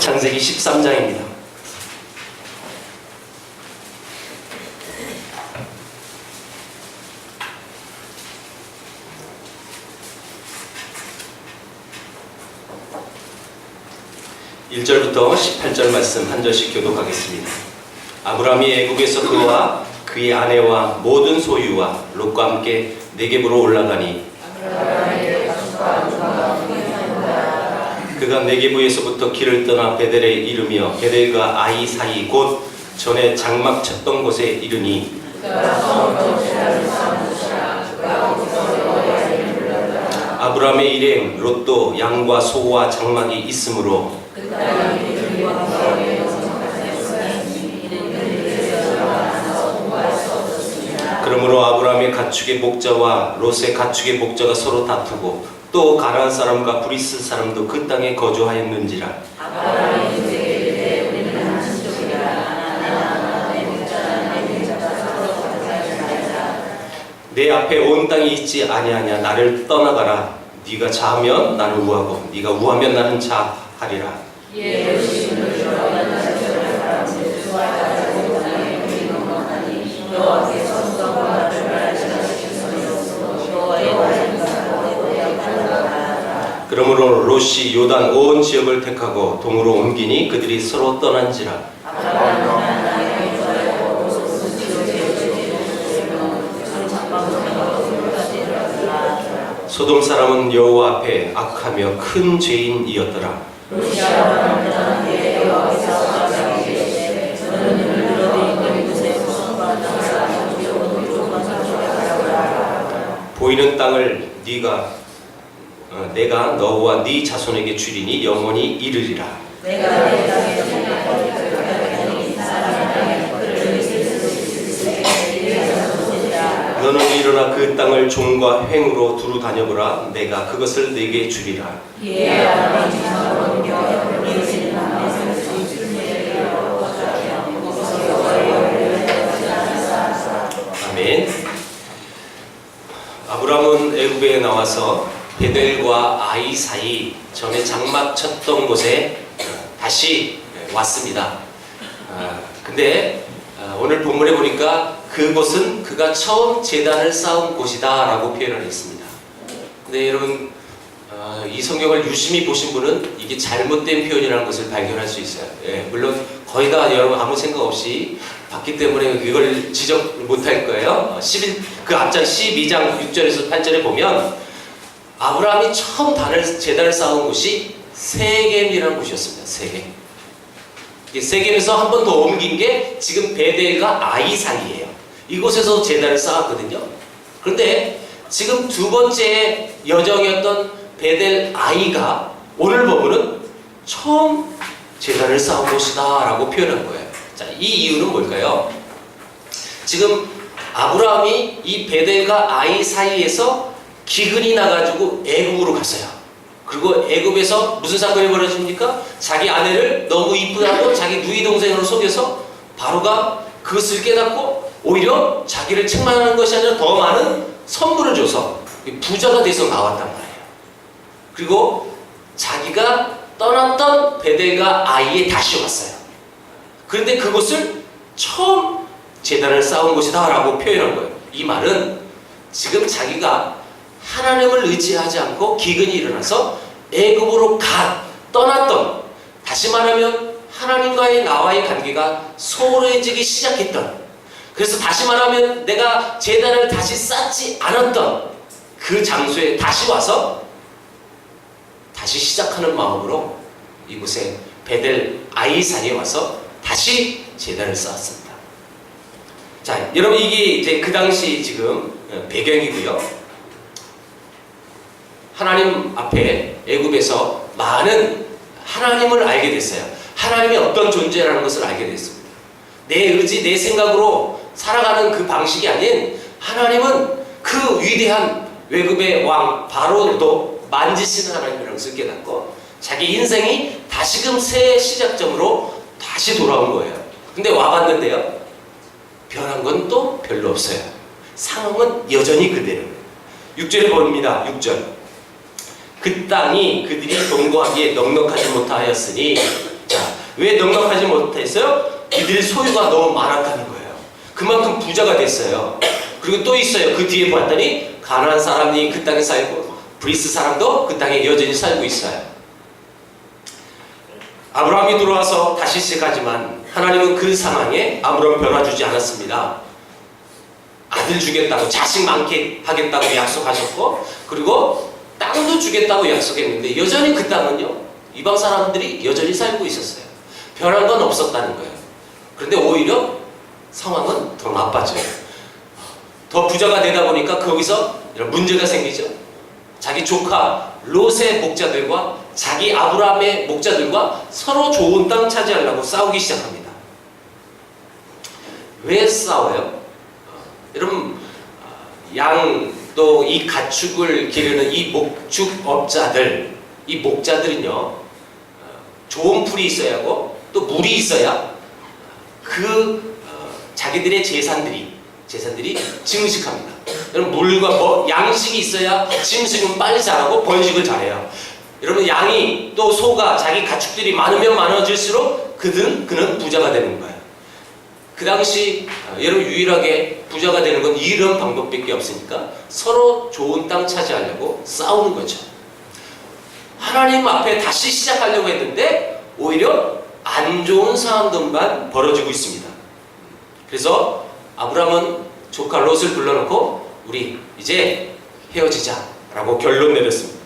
창세기 13장입니다. (1절부터) (18절) 말씀 한 절씩 교독하겠습니다. 아브라함이 애굽에서 그와 그의 아내와 모든 소유와 롯과 함께 네겝으로 올라가니 그가 네겝에서부터 길을 떠나 베델에 이르며 베델과 아이 사이 곧 전에 장막 쳤던 곳에 이르니 아브라함의 일행 롯도 양과 소와 장막이 있으므로 그러므로 아브라함의 가축의 목자와 롯의 가축의 목자가 서로 다투고 또 가나안 사람과 브리스 사람도 그 땅에 거주하였는지라. 내 앞에 온 땅이 있지 아니하냐. 나를 떠나가라. 네가 자하면 나는 우하고 네가 우하면 나는 자하리라. 그러므로 롯이 요단 온 지역을 택하고 동으로 옮기니 그들이 서로 떠난지라. 소돔 사람은 여호와 앞에 악하며 큰 죄인이었더라. 보이는 땅을 내가 너와 네 자손에게 주리니 영원히 이르리라. 너는 일어나 그 땅을 종과 횡으로 두루 다녀보라. 내가 그것을 네게 주리라. 아멘. 아브라함은 애굽에 나와서 베델과 아이 사이 전에 장막 쳤던 곳에 다시 왔습니다. 근데 오늘 본문에 보니까 그곳은 그가 처음 제단을 쌓은 곳이다 라고 표현을 했습니다. 근데 여러분 이 성경을 유심히 보신 분은 이게 잘못된 표현이라는 것을 발견할 수 있어요. 물론 거의 다 여러분 아무 생각 없이 봤기 때문에 이걸 지적 못할 거예요. 그 앞장 12장 6절에서 8절에 보면 아브라함이 처음 제단을 쌓은 곳이 세겜이라는 곳이었습니다. 세겜에서 한 번 더 옮긴 게 지금 베델과 아이 사이예요. 이곳에서 제단을 쌓았거든요. 그런데 지금 두 번째 여정이었던 베델 아이가 오늘 보면은 처음 제단을 쌓은 곳이다 라고 표현한 거예요. 자, 이 이유는 뭘까요? 지금 아브라함이 이 베델과 아이 사이에서 기근이 나가지고 애굽으로 갔어요. 그리고 애굽에서 무슨 사건이 벌어집니까? 자기 아내를 너무 이쁘다고 자기 누이 동생으로 속여서 바로가 그것을 깨닫고 오히려 자기를 책망하는 것이 아니라 더 많은 선물을 줘서 부자가 돼서 나왔단 말이에요. 그리고 자기가 떠났던 베델과 아이에 다시 왔어요. 그런데 그곳을 처음 제단을 쌓은 곳이다 라고 표현한 거예요. 이 말은 지금 자기가 하나님을 의지하지 않고 기근이 일어나서 애굽으로 떠났던, 다시 말하면 하나님과의 나와의 관계가 소홀해지기 시작했던, 그래서 다시 말하면 내가 제단을 다시 쌓지 않았던 그 장소에 다시 와서 다시 시작하는 마음으로 이곳에 베델 아이사이에 와서 다시 제단을 쌓았습니다. 자, 여러분 이게 이제 그 당시 지금 배경이고요. 하나님 앞에 애굽에서 많은 하나님을 알게 됐어요. 하나님이 어떤 존재라는 것을 알게 됐습니다. 내 의지, 내 생각으로 살아가는 그 방식이 아닌 하나님은 그 위대한 애굽의 왕 바로도 만지시는 하나님이라는 것을 깨닫고 자기 인생이 다시금 새 시작점으로 다시 돌아온 거예요. 근데 와봤는데요, 변한 건 또 별로 없어요. 상황은 여전히 그대로. 6절에 봅니다. 6절. 그 땅이 그들이 동거하기에 넉넉하지 못하였으니 자, 왜 넉넉하지 못했어요? 이들의 소유가 너무 많았다는 거예요. 그만큼 부자가 됐어요. 그리고 또 있어요. 그 뒤에 봤더니 가나안 사람이 그 땅에 살고 브리스 사람도 그 땅에 여전히 살고 있어요. 아브라함이 들어와서 다시 시작하지만 하나님은 그 상황에 아무런 변화 주지 않았습니다. 아들 주겠다고, 자식 많게 하겠다고 약속하셨고, 그리고 땅도 주겠다고 약속했는데 여전히 그 땅은요, 이방 사람들이 여전히 살고 있었어요. 변한 건 없었다는 거예요. 그런데 오히려 상황은 더 나빠져요. 더 부자가 되다 보니까 거기서 이런 문제가 생기죠. 자기 조카 롯의 목자들과 자기 아브라함의 목자들과 서로 좋은 땅 차지하려고 싸우기 시작합니다. 왜 싸워요? 여러분, 양 또 이 가축을 기르는 이 목축업자들, 이 목자들은요, 좋은 풀이 있어야 하고 또 물이 있어야 자기들의 재산들이 증식합니다. 여러분, 물과 양식이 있어야 짐승은 빨리 자라고 번식을 잘해요. 여러분, 양이 또 소가 자기 가축들이 많으면 많아질수록 그는 부자가 되는 거예요. 그 당시 여러분 유일하게 부자가 되는 건 이런 방법밖에 없으니까 서로 좋은 땅 차지하려고 싸우는 거죠. 하나님 앞에 다시 시작하려고 했는데 오히려 안 좋은 상황들만 벌어지고 있습니다. 그래서 아브라함은 조카 롯을 불러놓고 우리 이제 헤어지자라고 결론 내렸습니다.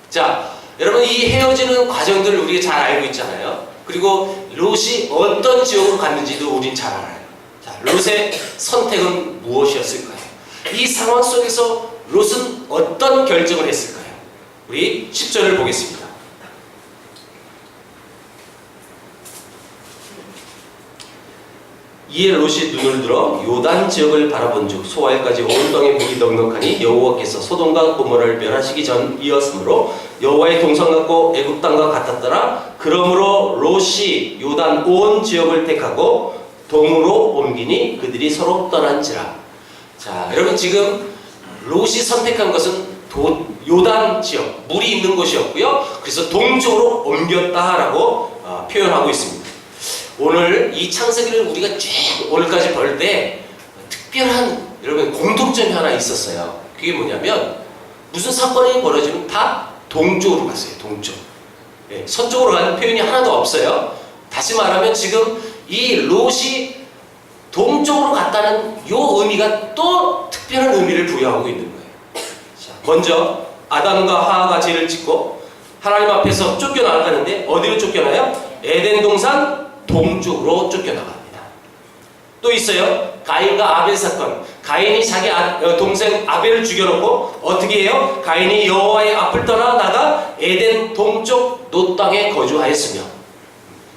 자, 여러분, 이 헤어지는 과정들을 우리가 잘 알고 있잖아요. 그리고 롯이 어떤 지역으로 갔는지도 우린 잘 알아요. 자, 롯의 선택은 무엇이었을까요? 이 상황 속에서 롯은 어떤 결정을 했을까요? 우리 10절을 보겠습니다. 이에 롯이 눈을 들어 요단 지역을 바라본즉 소알까지 온 땅에 물이 넉넉하니 여호와께서 소돔과 고모라를 멸하시기 전이었으므로 여호와의 동상 같고 애굽 땅과 같았더라. 그러므로 롯이 요단 온 지역을 택하고 동으로 옮기니 그들이 서로 떠난지라. 자, 여러분, 지금 롯이 선택한 것은 요단 지역, 물이 있는 곳이었고요. 그래서 동쪽으로 옮겼다라고 표현하고 있습니다. 오늘 이 창세기를 우리가 쭉 오늘까지 볼 때 특별한 여러분 공통점이 하나 있었어요. 그게 뭐냐면 무슨 사건이 벌어지면 다 동쪽으로 갔어요. 동쪽. 네, 서쪽으로 가는 표현이 하나도 없어요. 다시 말하면 지금 이 롯이 동쪽으로 갔다는 요 의미가 또 특별한 의미를 부여하고 있는 거예요. 자, 먼저 아담과 하와가 죄를 짓고 하나님 앞에서 쫓겨나가는데 어디로 쫓겨나요? 에덴 동산 동쪽으로 쫓겨나갑니다. 또 있어요. 가인과 아벨 사건. 가인이 자기 동생 아벨을 죽여놓고 어떻게 해요? 가인이 여호와의 앞을 떠나 나가 에덴 동쪽 롯 땅에 거주하였으며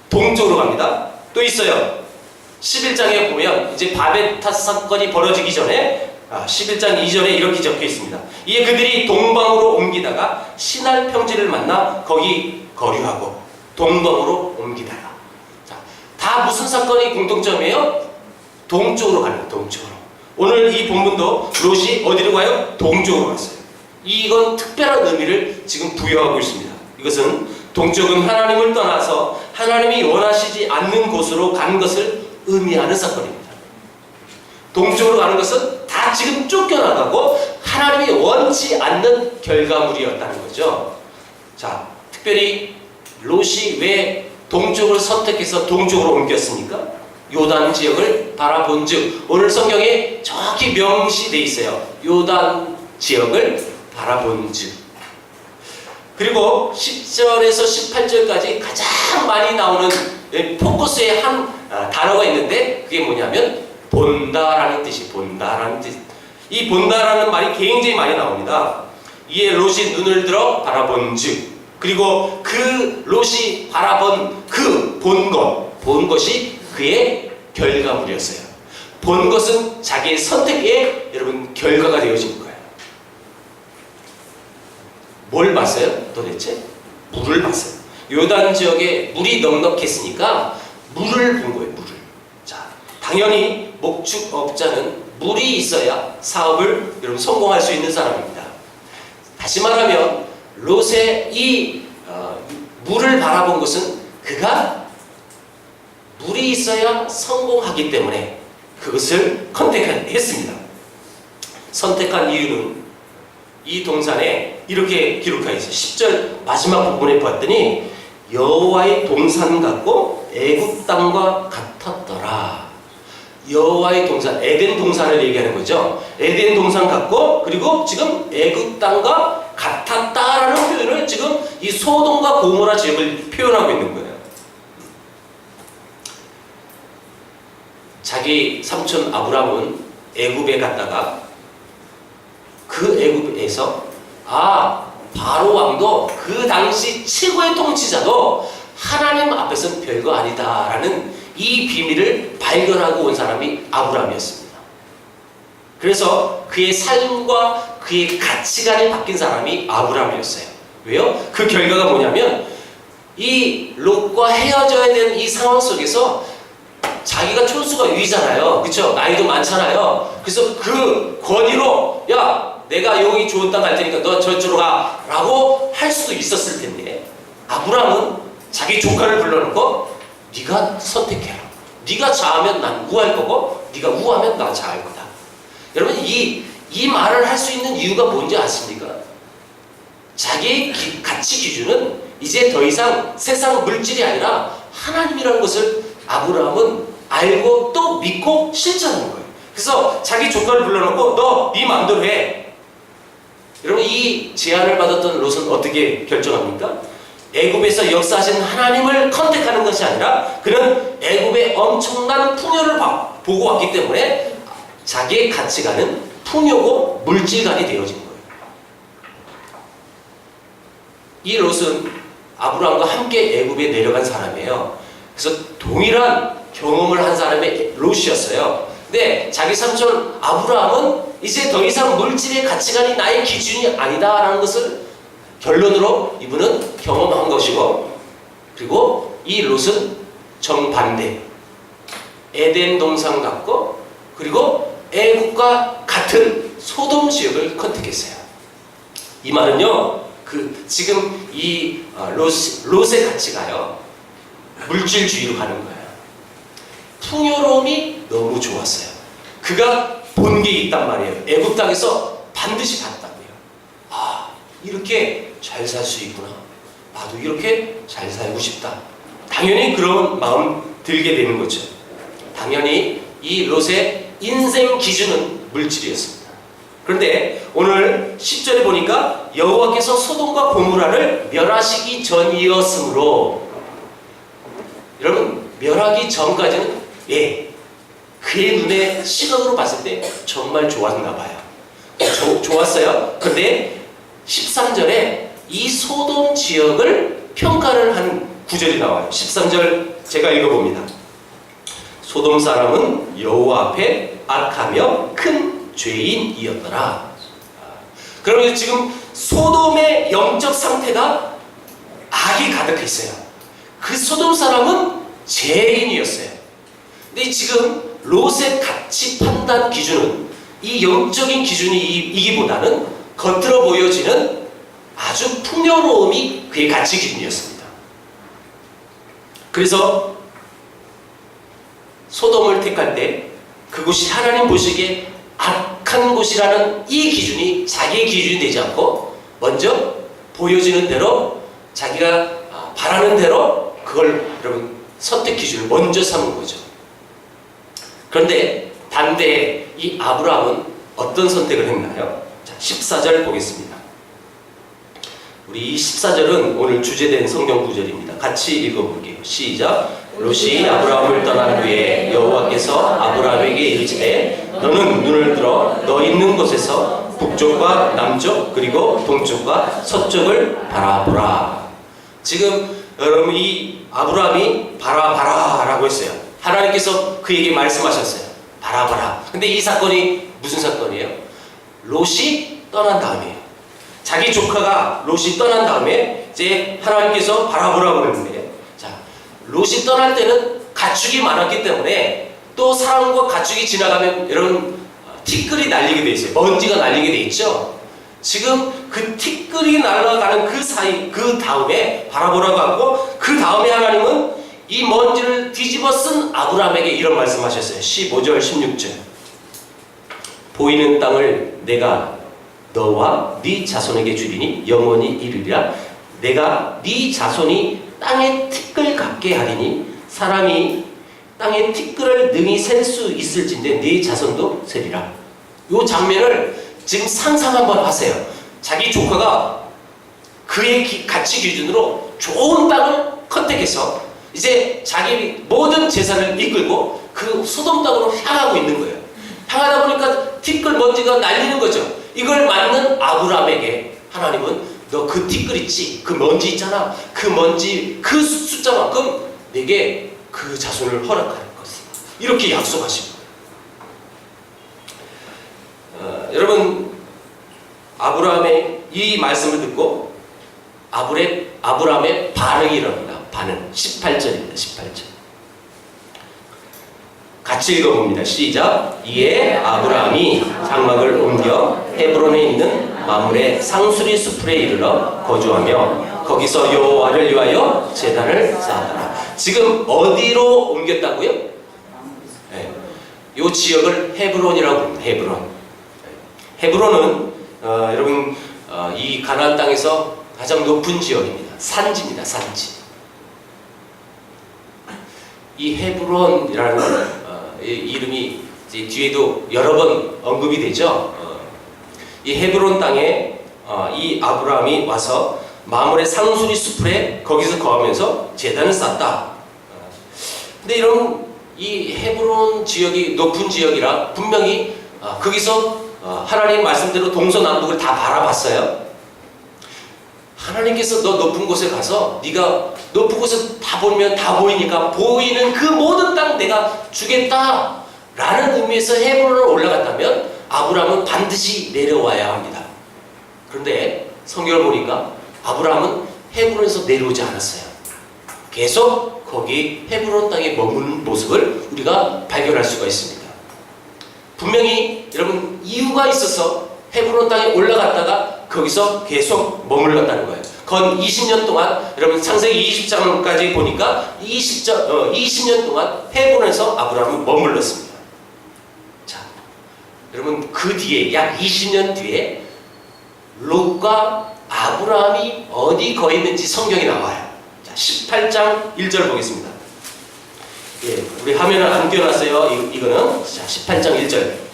동쪽으로 갑니다. 또 있어요. 11장에 보면 이제 바베타 사건이 벌어지기 전에 11장 이전에 이렇게 적혀 있습니다. 이에 그들이 동방으로 옮기다가 시날 평지를 만나 거기 거류하고 동방으로 옮기다가. 자, 다 무슨 사건이 공통점이에요? 동쪽으로 가는 거예요. 동쪽으로. 오늘 이 본문도 롯이 어디로 가요? 동쪽으로 갔어요. 이건 특별한 의미를 지금 부여하고 있습니다. 이것은 동쪽은 하나님을 떠나서 하나님이 원하시지 않는 곳으로 간 것을 의미하는 사건입니다. 동쪽으로 가는 것은 다 지금 쫓겨나가고 하나님이 원치 않는 결과물이었다는 거죠. 자, 특별히 롯이 왜 동쪽을 선택해서 동쪽으로 옮겼습니까? 요단 지역을 바라본 즉, 오늘 성경에 정확히 명시되어 있어요. 요단 지역을 바라본 즉. 그리고 10절에서 18절까지 가장 많이 나오는 포커스의 한 단어가 있는데 그게 뭐냐면 본다라는 뜻이 본다라는 뜻. 이 본다라는 말이 굉장히 많이 나옵니다. 이에 롯이 눈을 들어 바라본 즉, 그리고 그 롯이 바라본 그 본 것이 그의 결과물이었어요. 본 것은 자기의 선택의 여러분 결과가 되어진 거예요. 뭘 봤어요? 도대체? 물을 봤어요. 요단 지역에 물이 넉넉했으니까 물을 본 거예요. 물을. 자, 당연히 목축업자는 물이 있어야 사업을 여러분 성공할 수 있는 사람입니다. 다시 말하면 롯의 이 물을 바라본 것은 그가 물이 있어야 성공하기 때문에 그것을 컨택했습니다. 선택한 이유는 이 동산에 이렇게 기록하여 있어요. 10절 마지막 부분에 봤더니 여호와의 동산 같고 애굽 땅과 같았더라. 여호와의 동산, 에덴 동산을 얘기하는 거죠. 에덴 동산 같고, 그리고 지금 애굽 땅과 같았다라는 표현을 지금 이 소돔과 고모라 지역을 표현하고 있는 거예요. 자기 삼촌 아브람은 애굽에 갔다가 그 애굽에서 바로 왕도 그 당시 최고의 통치자도 하나님 앞에서는 별거 아니다라는 이 비밀을 발견하고 온 사람이 아브람이었습니다. 그래서 그의 삶과 그의 가치관이 바뀐 사람이 아브람이었어요. 왜요? 그 결과가 뭐냐면 이 롯과 헤어져야 되는 이 상황 속에서 자기가 촌수가 유이잖아요. 그쵸? 나이도 많잖아요. 그래서 그 권위로 야 내가 여기 좋은 땅 갈 테니까 너 저쪽으로 가 라고 할 수도 있었을 텐데 아브람은 자기 조카를 불러놓고 네가 선택해라. 네가 좌하면 난 우할 거고 네가 우하면 난 좌할 거다. 여러분 이 말을 할 수 있는 이유가 뭔지 아십니까? 자기의 가치 기준은 이제 더 이상 세상 물질이 아니라 하나님이라는 것을 아브라함은 알고 또 믿고 실천하는 거예요. 그래서 자기 조카를 불러놓고 너 네 마음대로 해. 여러분 이 제안을 받았던 롯은 어떻게 결정합니까? 애굽에서 역사하신 하나님을 컨택하는 것이 아니라 그는 애굽의 엄청난 풍요를 보고 왔기 때문에 자기의 가치관은 풍요고 물질관이 되어진 거예요. 이 롯은 아브라함과 함께 애굽에 내려간 사람이에요. 그래서 동일한 경험을 한 사람의 롯이었어요. 근데 자기 삼촌 아브라함은 이제 더 이상 물질의 가치관이 나의 기준이 아니다라는 것을 결론으로 이분은 경험한 것이고, 그리고 이 롯은 정반대 에덴 동산 같고 그리고 애국과 같은 소돔 지역을 컨택했어요. 이 말은요, 지금 이 롯의 가치가요 물질주의로 가는 거예요. 풍요로움이 너무 좋았어요. 그가 본 게 있단 말이에요. 애굽 땅에서 반드시 봤다고요. 이렇게 잘 살 수 있구나. 나도 이렇게 잘 살고 싶다. 당연히 그런 마음 들게 되는 거죠. 당연히 이 롯의 인생 기준은 물질이었습니다. 그런데 오늘 10절에 보니까 여호와께서 소돔과 고모라를 멸하시기 전이었으므로, 여러분 멸하기 전까지는 그의 눈에 시각으로 봤을 때 정말 좋았나 봐요. 좋았어요. 그런데 13절에 이 소돔 지역을 평가를 한 구절이 나와요. 13절 제가 읽어봅니다. 소돔 사람은 여호와 앞에 악하며 큰 죄인이었더라. 그러면 지금 소돔의 영적 상태가 악이 가득했어요. 그 소돔 사람은 죄인이었어요. 근데 지금 롯의 가치 판단 기준은 이 영적인 기준이기보다는 겉으로 보여지는 아주 풍요로움이 그의 가치 기준이었습니다. 그래서 소돔을 택할 때 그곳이 하나님 보시기에 악한 곳이라는 이 기준이 자기의 기준이 되지 않고 먼저 보여지는 대로 자기가 바라는 대로 그걸 여러분 선택 기준을 먼저 삼은 거죠. 그런데 반대에 이 아브라함은 어떤 선택을 했나요? 자, 14절 보겠습니다. 우리 이 14절은 오늘 주제된 성경 구절입니다. 같이 읽어볼게요. 시작. 롯이 아브라함을 떠난 후에 여호와께서 아브라함에게 이르시되 너는 눈을 들어 너 있는 곳에서 북쪽과 남쪽 그리고 동쪽과 서쪽을 바라보라. 지금 여러분 이 아브라함이 바라봐라 라고 했어요. 하나님께서 그에게 말씀하셨어요. 바라봐라. 근데 이 사건이 무슨 사건이에요? 롯이 떠난 다음이에요. 자기 조카가 롯이 떠난 다음에 이제 하나님께서 바라보라고 그러는데, 자, 롯이 떠날 때는 가축이 많았기 때문에 또 사람과 가축이 지나가면 이런 티끌이 날리게 돼 있어요. 먼지가 날리게 돼 있죠. 지금 그 티끌이 날아가는 그 사이, 그 다음에 바라보라고 하고, 그 다음에 하나님은 이 먼지를 뒤집어 쓴 아브라함에게 이런 말씀하셨어요. 15절 16절. 보이는 땅을 내가 너와 네 자손에게 주리니 영원히 이르리라. 내가 네 자손이 땅에 티끌 같게 하리니 사람이 땅에 티끌을 능히 셀 수 있을진데 네 자손도 세리라. 이 장면을 지금 상상 한번 하세요. 자기 조카가 그의 가치 기준으로 좋은 땅을 컨택해서 이제 자기 모든 재산을 이끌고 그 소돔 땅으로 향하고 있는 거예요. 향하다 보니까 티끌 먼지가 날리는 거죠. 이걸 맞는 아브라함에게 하나님은 너 그 티끌 있지? 그 먼지 있잖아. 그 먼지 그 숫자만큼 내게 그 자손을 허락할 것이다. 이렇게 약속하신 거예요. 여러분, 아브라함의 이 말씀을 듣고 아브라함의 반응이 일어납니다. 반응. 18절입니다. 18절. 같이 읽어봅니다. 시작. 이에 아브라함이 장막을 옮겨 헤브론에 있는 마므레 상수리 숲에 이르러 거주하며 거기서 여호와를 위하여 제단을 쌓았더라. 지금 어디로 옮겼다고요? 네. 이 지역을 헤브론이라고 합니다. 헤브론. 헤브론은 여러분 이 가나안 땅에서 가장 높은 지역입니다. 산지입니다. 산지. 이 헤브론이라는 이름이 이제 뒤에도 여러 번 언급이 되죠. 이 헤브론 땅에 이 아브라함이 와서 마므레 상수리 숲에 거기서 거하면서 제단을 쌓았다. 근데 이런 이 헤브론 지역이 높은 지역이라 분명히 거기서 하나님 말씀대로 동서남북을 다 바라봤어요. 하나님께서 너 높은 곳에 가서 네가 높은 곳에 다 보면 다 보이니까 보이는 그 모든 땅 내가 주겠다 라는 의미에서 헤브론을 올라갔다면 아브라함은 반드시 내려와야 합니다. 그런데 성경을 보니까 아브라함은 헤브론에서 내려오지 않았어요. 계속 거기 헤브론 땅에 머무는 모습을 우리가 발견할 수가 있습니다. 분명히 여러분 이유가 있어서 헤브론 땅에 올라갔다가 거기서 계속 머물렀다는 거예요. 건 20년 동안 여러분 창세기 20장까지 보니까 20년 동안 헤브론에서 아브라함은 머물렀습니다. 자, 여러분 그 뒤에 약 20년 뒤에 롯과 아브라함이 어디 거했는지 성경이 나와요. 자, 18장 1절 보겠습니다. 예, 우리 화면을 안 띄워놨어요. 이거는 자, 18장 1절.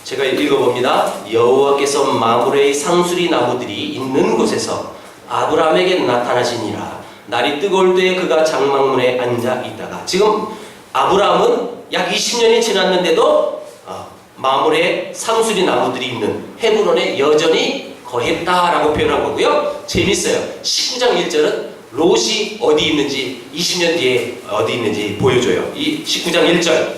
제가 읽어봅니다. 여호와께서 마므레의 상수리 나무들이 있는 곳에서 아브라함에게 나타나시니라. 날이 뜨거울 때에 그가 장막문에 앉아 있다가 지금 아브라함은 약 20년이 지났는데도 마므레 상수리 나무들이 있는 헤브론에 여전히 거했다라고 표현한 거고요. 재밌어요. 19장 1절은 롯이 어디 있는지 20년 뒤에 어디 있는지 보여줘요. 이 19장 1절.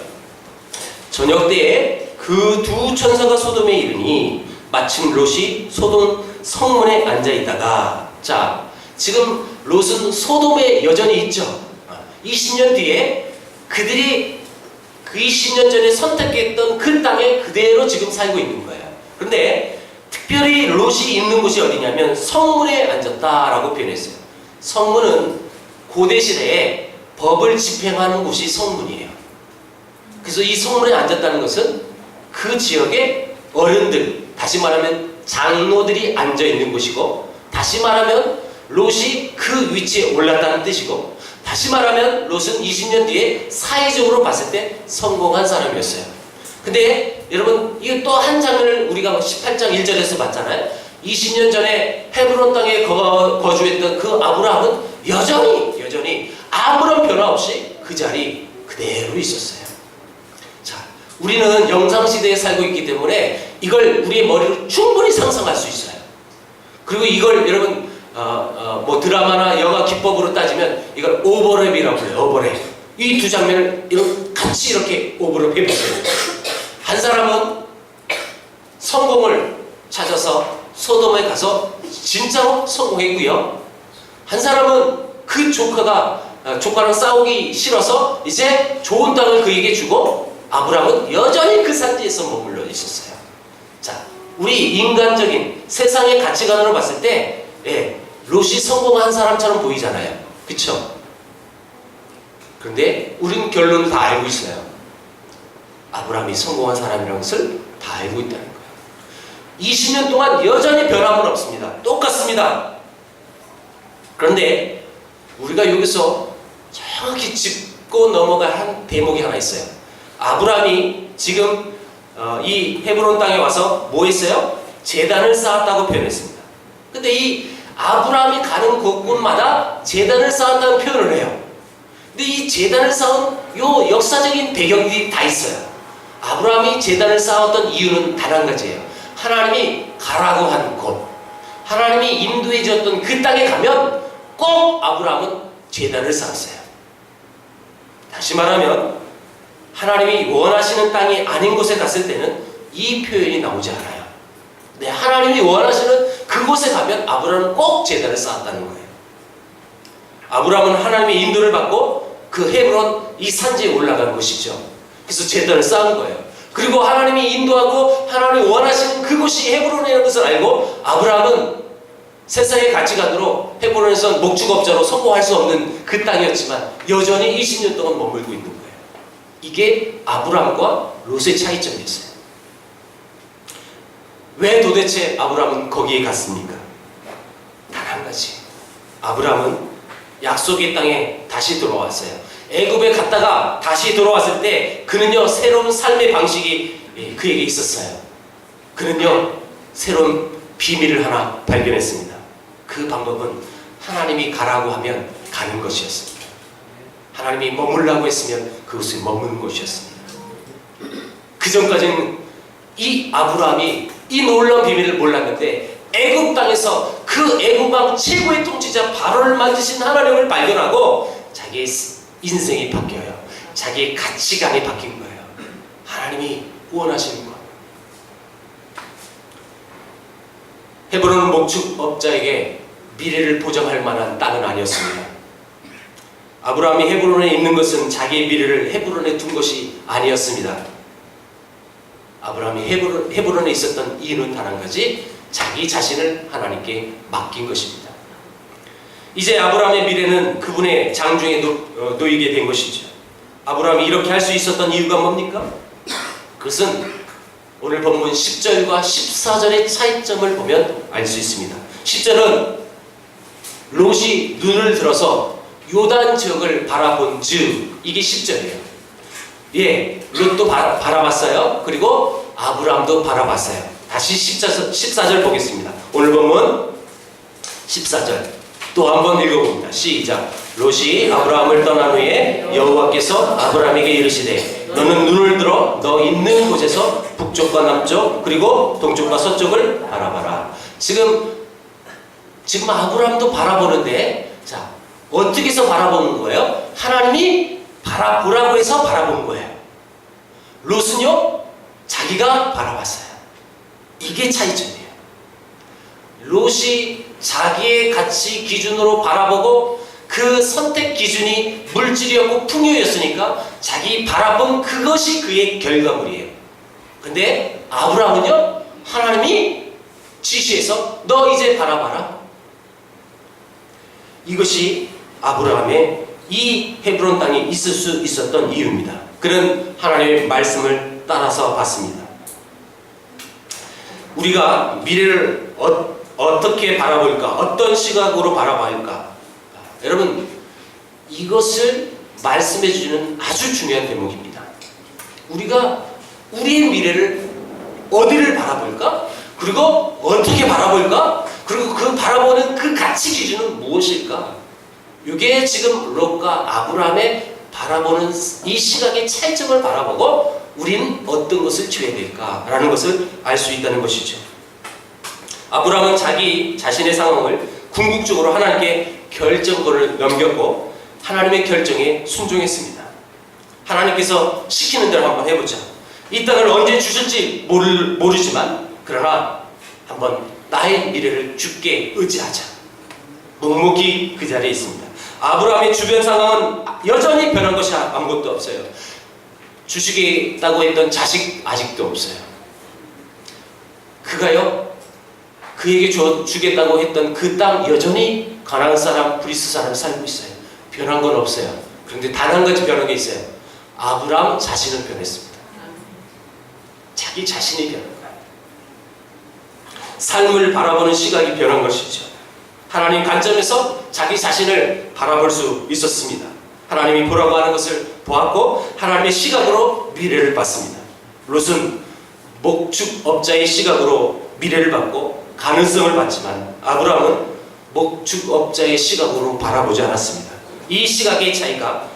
저녁 때에 그 두 천사가 소돔에 이르니 마침 롯이 소돔 성문에 앉아 있다가 자 지금 롯은 소돔에 여전히 있죠. 20년 뒤에 그들이 그 20년 전에 선택했던 그 땅에 그대로 지금 살고 있는 거예요. 그런데 특별히 롯이 있는 곳이 어디냐면 성문에 앉았다라고 표현했어요. 성문은 고대 시대에 법을 집행하는 곳이 성문이에요. 그래서 이 성문에 앉았다는 것은 그 지역의 어른들, 다시 말하면 장로들이 앉아있는 곳이고, 다시 말하면 롯이 그 위치에 올랐다는 뜻이고, 다시 말하면 롯은 20년 뒤에 사회적으로 봤을 때 성공한 사람이었어요. 근데 여러분 이거 또 한 장면을 우리가 18장 1절에서 봤잖아요. 20년 전에 헤브론 땅에 거주했던 그 아브라함은 여전히 아무런 변화 없이 그 자리 그대로 있었어요. 우리는 영상시대에 살고 있기 때문에 이걸 우리의 머리로 충분히 상상할 수 있어요. 그리고 이걸 여러분 뭐 드라마나 영화 기법으로 따지면 이걸 오버랩이라고 해요. 오버랩. 이 두 장면을 같이 이렇게 오버랩 해보세요. 한 사람은 성공을 찾아서 소돔에 가서 진짜로 성공했고요. 한 사람은 그 조카랑 싸우기 싫어서 이제 좋은 땅을 그에게 주고 아브라함은 여전히 그 산지에서 머물러 있었어요. 자, 우리 인간적인 세상의 가치관으로 봤을 때 롯이 성공한 사람처럼 보이잖아요. 그쵸? 그런데 우리는 결론을 다 알고 있어요. 아브라함이 성공한 사람이라는 것을 다 알고 있다는 거예요. 20년 동안 여전히 변함은 없습니다. 똑같습니다. 그런데 우리가 여기서 정확히 짚고 넘어갈 한 대목이 하나 있어요. 아브라함이 지금 이 헤브론 땅에 와서 뭐 했어요? 제단을 쌓았다고 표현했습니다. 근데 이 아브라함이 가는 곳곳마다 제단을 쌓았다는 표현을 해요. 근데 이 제단을 쌓은 요 역사적인 배경들이 다 있어요. 아브라함이 제단을 쌓았던 이유는 단 한 가지예요. 하나님이 가라고 한 곳, 하나님이 인도해 주었던 그 땅에 가면 꼭 아브라함은 제단을 쌓았어요. 다시 말하면 하나님이 원하시는 땅이 아닌 곳에 갔을 때는 이 표현이 나오지 않아요. 네, 하나님이 원하시는 그곳에 가면 아브라함은 꼭 제단을 쌓았다는 거예요. 아브라함은 하나님의 인도를 받고 그 헤브론 이 산지에 올라간 것이죠. 그래서 제단을 쌓은 거예요. 그리고 하나님이 인도하고 하나님이 원하시는 그곳이 헤브론이라는 것을 알고 아브라함은 세상의 가치관으로 헤브론에서 목축업자로 성공할 수 없는 그 땅이었지만 여전히 20년 동안 머물고 있는 거예요. 이게 아브라함과 롯의 차이점이었어요. 왜 도대체 아브라함은 거기에 갔습니까? 단 한 가지. 아브라함은 약속의 땅에 다시 돌아왔어요. 애굽에 갔다가 다시 돌아왔을 때 그는요 새로운 삶의 방식이 그에게 있었어요. 그는요 새로운 비밀을 하나 발견했습니다. 그 방법은 하나님이 가라고 하면 가는 것이었습니다. 하나님이 머물라고 했으면 그곳에 머무는 것이었습니다. 그 전까지는 이 아브라함이 이 놀라운 비밀을 몰랐는데 애굽 땅에서 그 애굽 왕 최고의 통치자 바로를 만드신 하나님을 발견하고 자기의 인생이 바뀌어요. 자기의 가치관이 바뀐 거예요. 하나님이 원하시는 것. 헤브론은 목축업자에게 미래를 보장할 만한 땅은 아니었습니다. 아브라함이 헤브론에 있는 것은 자기의 미래를 헤브론에 둔 것이 아니었습니다. 아브라함이 헤브론에 있었던 이유는 단 한 가지, 자기 자신을 하나님께 맡긴 것입니다. 이제 아브라함의 미래는 그분의 장중에 놓이게 된 것이죠. 아브라함이 이렇게 할 수 있었던 이유가 뭡니까? 그것은 오늘 본문 10절과 14절의 차이점을 보면 알 수 있습니다. 10절은 롯이 눈을 들어서 요단 지역을 바라본 즉, 이게 10절이에요. 예, 롯도 바라봤어요. 그리고 아브라함도 바라봤어요. 다시 14절 보겠습니다. 오늘 본문 14절 또 한번 읽어봅니다. 시작. 롯이 아브라함을 떠난 후에 여호와께서 아브라함에게 이르시되 너는 눈을 들어 너 있는 곳에서 북쪽과 남쪽 그리고 동쪽과 서쪽을 바라봐라. 지금 아브라함도 바라보는데, 자, 어떻게 해서 바라보는 거예요? 하나님이 바라보라고 해서 바라본 거예요. 롯은요 자기가 바라봤어요. 이게 차이점이에요. 롯이 자기의 가치 기준으로 바라보고 그 선택 기준이 물질이었고 풍요였으니까 자기 바라본 그것이 그의 결과물이에요. 근데 아브라함은요 하나님이 지시해서 너 이제 바라봐라. 이것이 아브라함의 이 헤브론 땅에 있을 수 있었던 이유입니다. 그는 하나님의 말씀을 따라서 봤습니다. 우리가 미래를 어떻게 바라볼까? 어떤 시각으로 바라볼까? 여러분, 이것을 말씀해 주는 아주 중요한 대목입니다. 우리가 우리의 미래를 어디를 바라볼까? 그리고 어떻게 바라볼까? 그리고 그 바라보는 그 가치 기준은 무엇일까? 이게 지금 롯과 아브라함의 바라보는 이 시각의 차이점을 바라보고 우리는 어떤 것을 취해야 될까라는 것을 알 수 있다는 것이죠. 아브라함은 자기 자신의 상황을 궁극적으로 하나님께 결정권을 넘겼고 하나님의 결정에 순종했습니다. 하나님께서 시키는 대로 한번 해보자. 이 땅을 언제 주실지 모르지만 그러나 한번 나의 미래를 주께 의지하자. 묵묵히 그 자리에 있습니다. 아브라함의 주변 상황은 여전히 변한 것이 아무것도 없어요. 주시겠다고 했던 자식 아직도 없어요. 그가요 그에게 주겠다고 했던 그 땅 여전히 가나안 사람, 브리스 사람 살고 있어요. 변한 건 없어요. 그런데 단 한 가지 변한 게 있어요. 아브라함 자신은 변했습니다. 자기 자신이 변한 거예요. 삶을 바라보는 시각이 변한 것이죠. 하나님 관점에서 자기 자신을 바라볼 수 있었습니다. 하나님이 보라고 하는 것을 보았고 하나님의 시각으로 미래를 봤습니다. 롯은 목축업자의 시각으로 미래를 봤고 가능성을 봤지만 아브라함은 목축업자의 시각으로 바라보지 않았습니다. 이 시각의 차이가,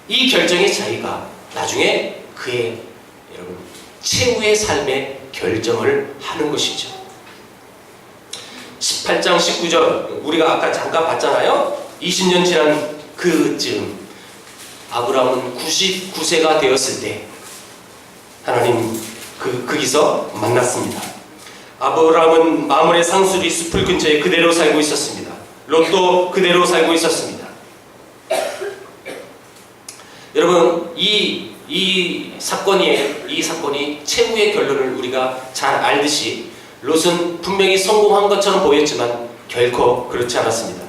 이 결정의 차이가 나중에 그의 여러분 최후의 삶의 결정을 하는 것이죠. 18장 19절 우리가 아까 잠깐 봤잖아요. 20년 지난 그쯤 아브라함은 99세가 되었을 때 하나님 거기서 만났습니다. 아브라함은 마므레 상수리 숲을 근처에 그대로 살고 있었습니다. 롯도 그대로 살고 있었습니다. 여러분 이 사건이 최후의 결론을 우리가 잘 알듯이 롯은 분명히 성공한 것처럼 보였지만 결코 그렇지 않았습니다.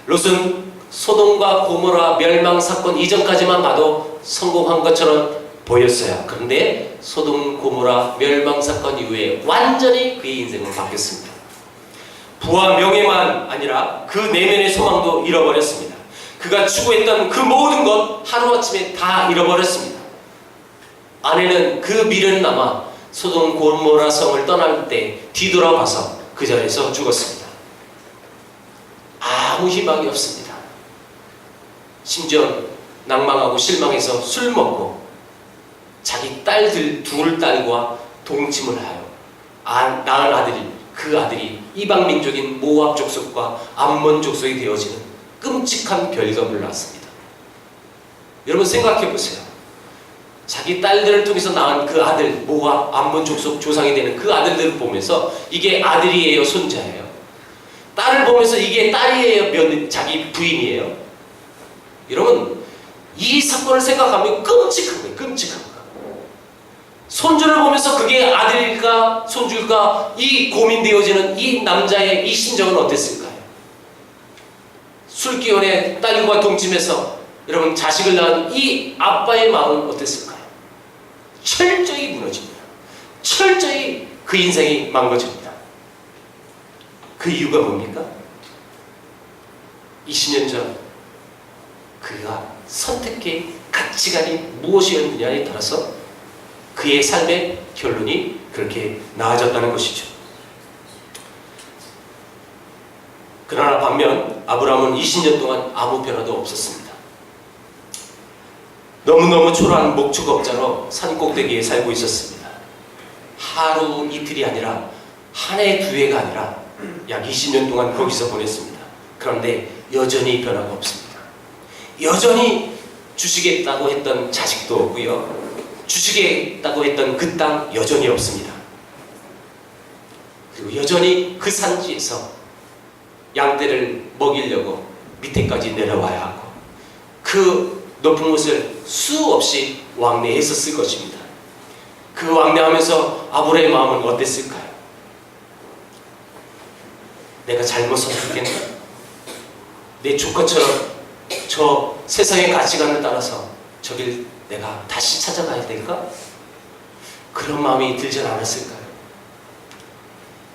롯은 소돔과 고모라 멸망 사건 이전까지만 봐도 성공한 것처럼 보였어요. 그런데 소돔 고모라 멸망 사건 이후에 완전히 그의 인생은 바뀌었습니다. 부와 명예만 아니라 그 내면의 소망도 잃어버렸습니다. 그가 추구했던 그 모든 것 하루아침에 다 잃어버렸습니다. 아내는 그 미련 남아 소돔 고모라 성을 떠날 때 뒤돌아봐서 그 자리에서 죽었습니다. 아무 희망이 없습니다. 심지어 낭망하고 실망해서 술 먹고 자기 둘 딸과 동침을 하여 낳은 아들이 이방 민족인 모압 족속과 암몬 족속이 되어지는 끔찍한 결과를 낳았습니다. 여러분 생각해 보세요. 자기 딸들을 통해서 낳은 그 아들, 모압, 암몬 족속 조상이 되는 그 아들들을 보면서 이게 아들이에요, 손자예요? 딸을 보면서 이게 딸이에요, 자기 부인이에요? 여러분 이 사건을 생각하면 끔찍한 거예요, 끔찍한 거예요. 손주를 보면서 그게 아들일까 손주일까 이 고민되어지는 이 남자의 이 심정은 어땠을까요? 술기운에 딸과 동침해서 여러분 자식을 낳은 이 아빠의 마음은 어땠을까요? 철저히 무너집니다. 철저히 그 인생이 망가집니다. 그 이유가 뭡니까? 20년 전 그가 선택의 가치관이 무엇이었느냐에 따라서 그의 삶의 결론이 그렇게 나아졌다는 것이죠. 그러나 반면 아브라함은 20년 동안 아무 변화도 없었습니다. 너무너무 초라한 목축업자로 산꼭대기에 살고 있었습니다. 하루 이틀이 아니라 한 해 두 해가 아니라 약 20년 동안 거기서 보냈습니다. 그런데 여전히 변화가 없습니다. 여전히 주시겠다고 했던 자식도 없고요. 주시겠다고 했던 그 땅 여전히 없습니다. 그리고 여전히 그 산지에서 양떼를 먹이려고 밑에까지 내려와야 하고 그 높은 곳을 수없이 왕래했었을 것입니다. 그 왕래하면서 아브라함의 마음은 어땠을까요? 내가 잘못 선택했나? 내 조카처럼 저 세상의 가치관을 따라서 저길 내가 다시 찾아가야 될까? 그런 마음이 들진 않았을까요?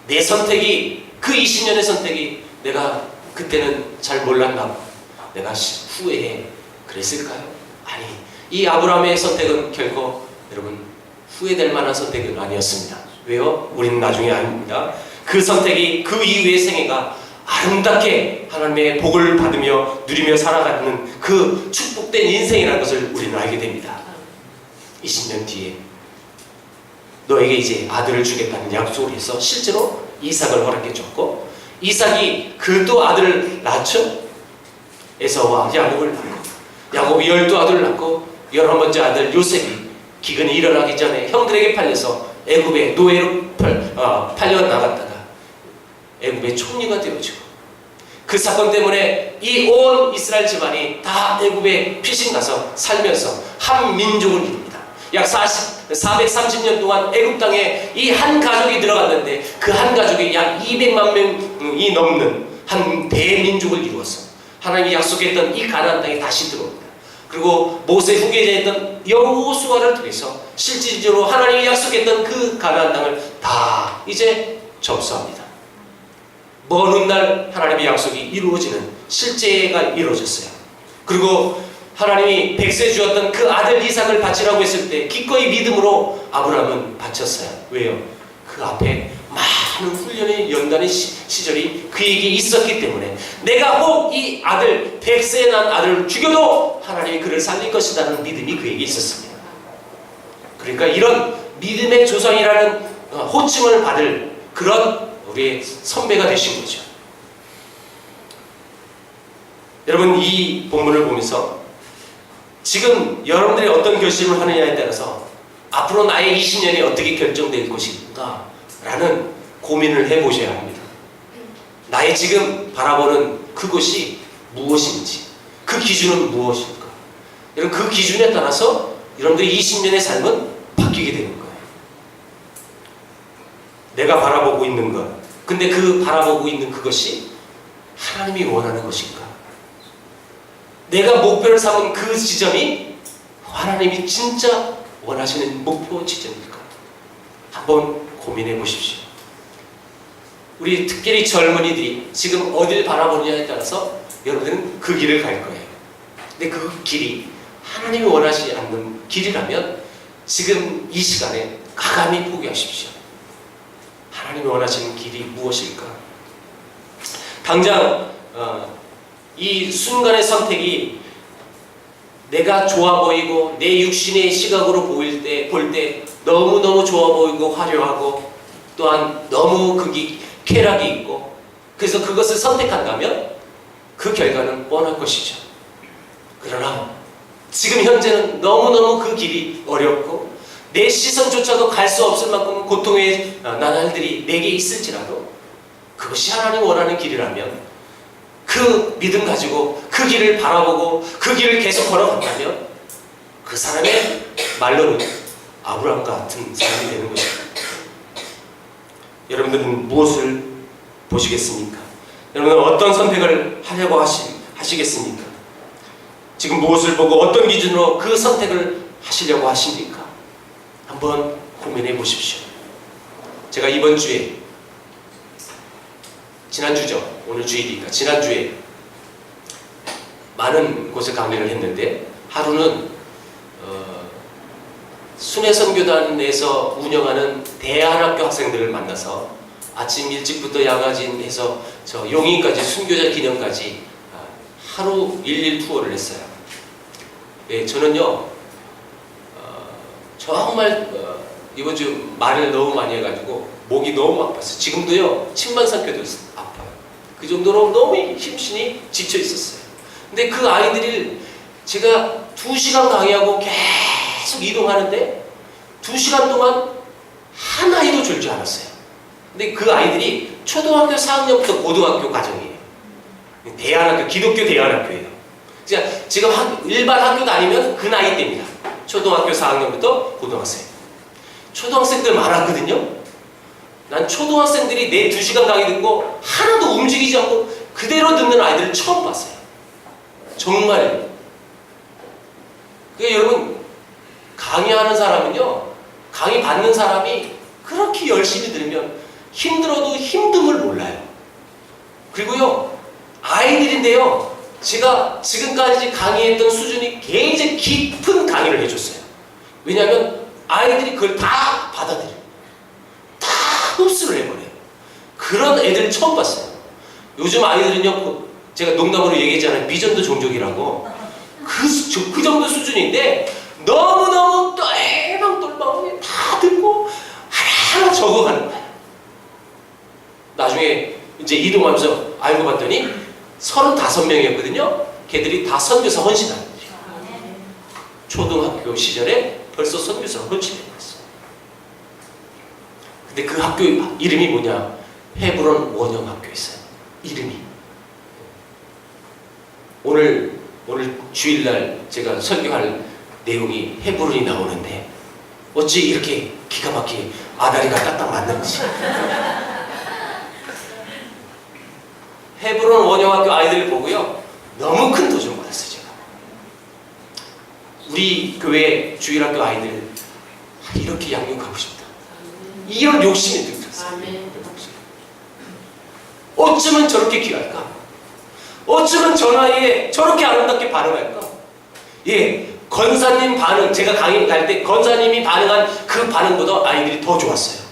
내 선택이 그 20년의 선택이 내가 그때는 잘 몰랐나 봐. 내가 후회해. 그랬을까요? 아니, 이 아브라함의 선택은 결코 여러분 후회될 만한 선택은 아니었습니다. 왜요? 우리는 나중에 압니다. 그 선택이 그 이후의 생애가 아름답게 하나님의 복을 받으며 누리며 살아가는 그 축복된 인생이라는 것을 우리는 알게 됩니다. 20년 뒤에 너에게 이제 아들을 주겠다는 약속을 해서 실제로 이삭을 허락해 줬고 이삭이 그도 아들을 낳죠. 에서와 야곱을 낳고 야곱이 12아들을 낳고 11번째 아들 요셉이 기근이 일어나기 전에 형들에게 팔려서 애굽의 노예로 팔려 나갔다가 애굽의 총리가 되어지고 그 사건 때문에 이 온 이스라엘 집안이 다 애굽에 피신 가서 살면서 한 민족을 이룹니다. 약 430년 동안 애굽 땅에 이 한 가족이 들어갔는데 그 한 가족이 약 200만 명이 넘는 한 대민족을 이루어서 하나님이 약속했던 이 가나안 땅에 다시 들어옵니다. 그리고 모세 후계자였던 여호수아를 통해서 실질적으로 하나님이 약속했던 그 가나안 땅을 다 이제 접수합니다. 먼 훗날 하나님의 약속이 이루어지는 실제가 이루어졌어요. 그리고 하나님이 백세 주었던 그 아들 이삭을 바치라고 했을 때 기꺼이 믿음으로 아브라함은 바쳤어요. 왜요? 그 앞에 많은 훈련의 연단의 시절이 그에게 있었기 때문에 내가 혹 이 아들, 백세에 난 아들을 죽여도 하나님이 그를 살릴 것이라는 믿음이 그에게 있었습니다. 그러니까 이런 믿음의 조상이라는 호칭을 받을 그런 우리의 선배가 되신 거죠. 여러분, 이 본문을 보면서 지금 여러분들이 어떤 결심을 하느냐에 따라서 앞으로 나의 20년이 어떻게 결정될 것인가 라는 고민을 해보셔야 합니다. 나의 지금 바라보는 그것이 무엇인지, 그 기준은 무엇일까? 여러분, 그 기준에 따라서 여러분들의 20년의 삶은 바뀌게 되는 거예요. 내가 바라보고 있는 것, 근데 그 바라보고 있는 그것이 하나님이 원하는 것인가? 내가 목표를 삼은 그 지점이 하나님이 진짜 원하시는 목표 지점일까? 한번 고민해 보십시오. 우리 특별히 젊은이들이 지금 어딜 바라보느냐에 따라서 여러분들은 그 길을 갈 거예요. 근데 그 길이 하나님이 원하시지 않는 길이라면 지금 이 시간에 가감히 포기하십시오. 하나님이 원하시는 길이 무엇일까? 당장 이 순간의 선택이 내가 좋아 보이고 내 육신의 시각으로 볼 때 너무너무 좋아 보이고 화려하고 또한 너무 그게 쾌락이 있고 그래서 그것을 선택한다면 그 결과는 뻔할 것이죠. 그러나 지금 현재는 너무너무 그 길이 어렵고 내 시선조차도 갈 수 없을 만큼 고통의 나날들이 내게 있을지라도 그것이 하나님 원하는 길이라면 그 믿음 가지고 그 길을 바라보고 그 길을 계속 걸어간다면 그 사람의 말로는 아브라함 같은 사람이 되는 것입니다. 여러분들은 무엇을 보시겠습니까? 여러분은 어떤 선택을 하려고 하시겠습니까? 지금 무엇을 보고 어떤 기준으로 그 선택을 하시려고 하십니까? 한번 고민해 보십시오. 제가 이번 주에 지난주죠. 오늘 주일이니까 지난주에 많은 곳에 강의를 했는데 하루는 순회선교단에서 운영하는 대한학교 학생들을 만나서 아침 일찍부터 야간해서 저 용인까지 순교자 기념까지 하루 일일 투어를 했어요. 네, 저는요 정말 이번 주 말을 너무 많이 해가지고 목이 너무 아팠어요. 지금도요 침만 삼켜도 아파요. 그 정도로 너무 힘신이 지쳐 있었어요. 근데 그 아이들이 제가 2시간 강의하고 계속 이동하는데 2시간 동안 한 아이도 졸지 않았어요. 근데 그 아이들이 초등학교 4학년부터 고등학교 과정이에요. 대한학교, 기독교 대한학교예요. 그러니까 지금 일반 학교 다니면 그 나이 때입니다. 초등학교 4학년부터 고등학생. 초등학생들 많았거든요. 난 초등학생들이 내 2시간 강의 듣고 하나도 움직이지 않고 그대로 듣는 아이들을 처음 봤어요. 정말. 그러니까 여러분, 강의하는 사람은요, 강의 받는 사람이 그렇게 열심히 들으면 힘들어도 힘듦을 몰라요. 그리고요, 아이들인데요, 제가 지금까지 강의했던 수준이 굉장히 깊은 강의를 해줬어요. 왜냐하면 아이들이 그걸 다 받아들여요. 다 흡수를 해버려요. 그런 애들 처음 봤어요. 요즘 아이들은요, 제가 농담으로 얘기했잖아요. 미전도 종족이라고. 그 정도 수준인데 너무너무 똘망똘망 다 듣고 하나하나 적어가는 거예요. 나중에 이제 이동하면서 알고 봤더니 35명이었거든요. 걔들이 다 선교사 헌신한 거예요. 초등학교 시절에 벌써 선교사 헌신해 갔어요. 근데 그 학교 이름이 뭐냐? 헤브론 원형학교였어요. 이름이. 오늘 주일날 제가 설교할 내용이 헤브론이 나오는데 어찌 이렇게 기가 막히게 아다리가 딱딱 맞는지. 헤브론 원형학교 아이들을 보고요 너무 큰 도전을 받았어요. 제가 우리 교회 주일학교 아이들 이렇게 양육하고 싶다. 이런 욕심이 들었어요. 어쩌면 저렇게 귀할까? 어쩌면 저 나이에 저렇게 아름답게 반응할까? 예, 권사님 반응, 제가 강의 갈 때 권사님이 반응한 그 반응보다 아이들이 더 좋았어요.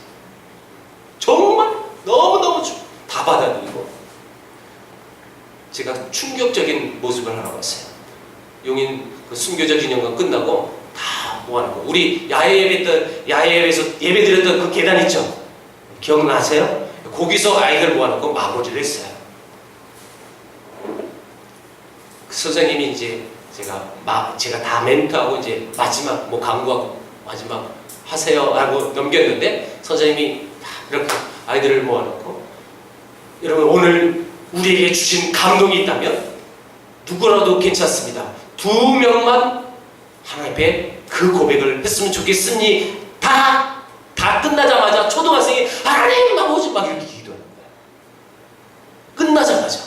정말 너무너무 다 받아들이고. 제가 충격적인 모습을 하나 봤어요. 용인 그 순교자 기념관 끝나고 다 모아놓고 우리 야외에서 예배드렸던 그 계단 있죠? 기억나세요? 거기서 아이들 모아놓고 마무리를 했어요. 그 선생님이 이제 제가 다 멘트하고 이제 마지막 강구하고 마지막 하세요 하고 넘겼는데 선생님이 다 이렇게 아이들을 모아놓고 여러분 오늘 우리에게 주신 감동이 있다면 누구라도 괜찮습니다. 2명만 하나님 앞에 그 고백을 했으면 좋겠으니 다 끝나자마자 초등학생이 하나님 아버지 막 이렇게 기도하는 거예요. 끝나자마자.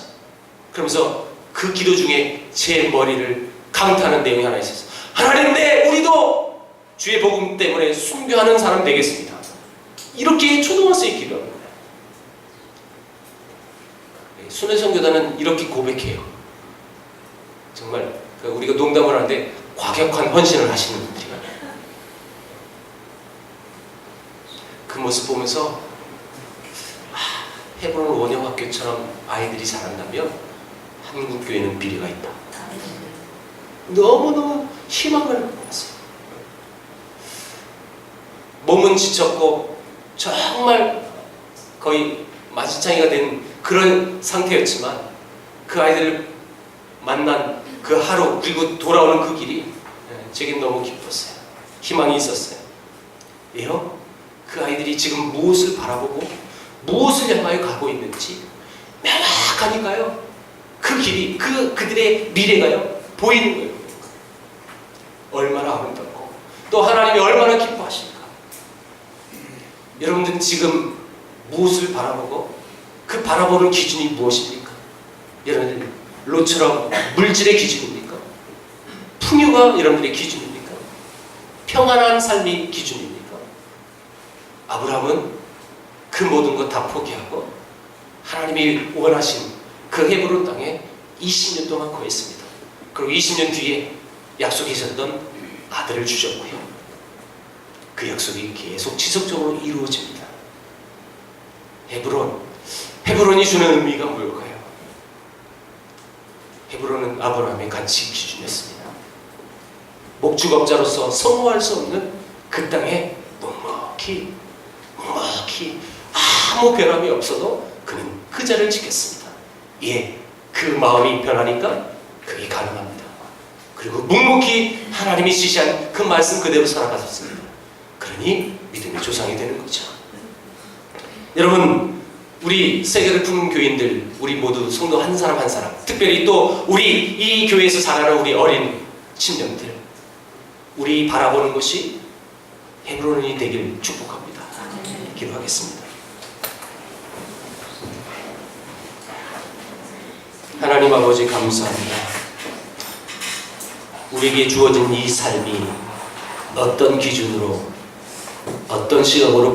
그러면서 그 기도 중에 제 머리를 강타하는 내용이 하나 있었어요. 하나님 우리도 주의 복음 때문에 순교하는 사람 되겠습니다. 이렇게 초등학생이 기도하는 거예요. 순회선교단은 이렇게 고백해요. 정말 우리가 농담을 하는데 과격한 헌신을 하시는 분들이에요. 그 모습 보면서 헤브론 원형학교처럼 아이들이 자란다면 한국교회는 비리가 있다. 너무너무 희망을 받았어요. 몸은 지쳤고 정말 거의 마지창이가 된 그런 상태였지만 그 아이들을 만난 그 하루 그리고 돌아오는 그 길이 제겐 너무 기뻤어요. 희망이 있었어요. 왜요? 그 아이들이 지금 무엇을 바라보고 무엇을 향하여 가고 있는지 명확하니까요. 그 길이 그들의 미래가요 보이는 거예요. 얼마나 아름답고 또 하나님이 얼마나 기뻐하실까. 여러분들은 지금 무엇을 바라보고 그 바라보는 기준이 무엇입니까? 여러분들 롯처럼 물질의 기준입니까? 풍요가 여러분들의 기준입니까? 평안한 삶이 기준입니까? 아브라함은 그 모든 것 다 포기하고 하나님이 원하신 그 헤브론 땅에 20년 동안 거했습니다. 그리고 20년 뒤에 약속하셨던 아들을 주셨고요. 그 약속이 계속 지속적으로 이루어집니다. 헤브론이 주는 의미가 뭘까요? 헤브론은 아브라함의 가치 기준이었습니다. 목축업자로서 성공할 수 없는 그 땅에 묵묵히 아무 변함이 없어도 그는 그 자리를 지켰습니다. 예, 그 마음이 변하니까 그게 가능합니다. 그리고 묵묵히 하나님이 지시한 그 말씀 그대로 살아가셨습니다. 그러니 믿음의 조상이 되는 거죠. 여러분, 우리 세계를 푸는 교인들, 우리 모두 성도 한 사람 한 사람, 특별히 또 우리 이 교회에서 자라는 우리 어린 친년들, 우리 바라보는 것이 헤브론이 되길 축복합니다. 기도하겠습니다. 하나님 아버지 감사합니다. 우리에게 주어진 이 삶이 어떤 기준으로 어떤 시각으로